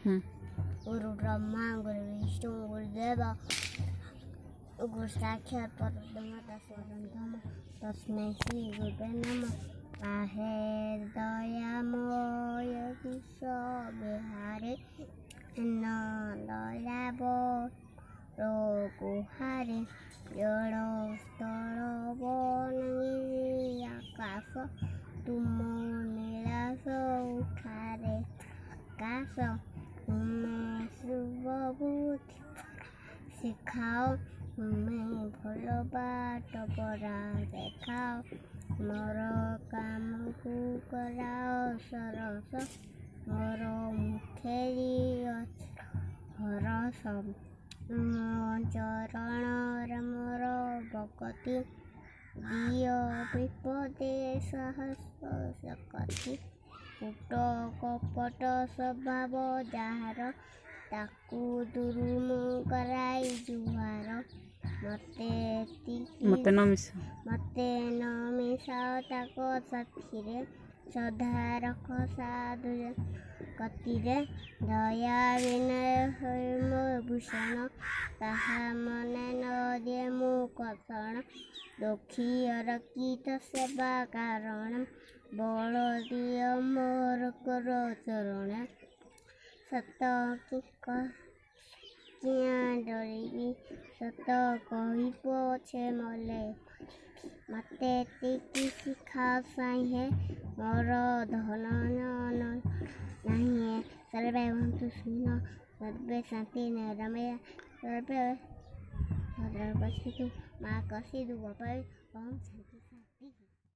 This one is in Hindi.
गुरु ब्रह्मा गुरु विष्णु गुरुदेव गुरु साक्षात् परब्रह्म तस्मै श्री गुरुवे नमः। आहे दयामय विश्व बिहारे न दयाब गुहारे जड़ स्थल बनी आकाश तुम नीलास उठारे आकाश तुम्हें शुभ बुद्धि शिखाओ तुम्हें भल बाट परा देखाओ मोर काम को कराओ सरस मोर मुखेरी हरस मो चरण मोर भगति दिय विपदे सहस सकति कूट कपट स्वभाव जार ताकू दुरुम कराई जुहार मते न मिसाओ ताको साथीरे सदा रख साधु कतिरे दया विनय मो भूषण ताहा मने न दे मो कषण दुखी रकित सेवा कारण बल दिय मोर कर चरण सत किया डरबी सत कही पछे मले मते तिकी शिखा साहे मोर धन नहीं सर्वे भवन्तु सुखिनः सर्वे शान्ति निरामया सर्वे भद्राणि पश्यन्तु मा कश्चित् दुःखभाग् ओम शान्ति।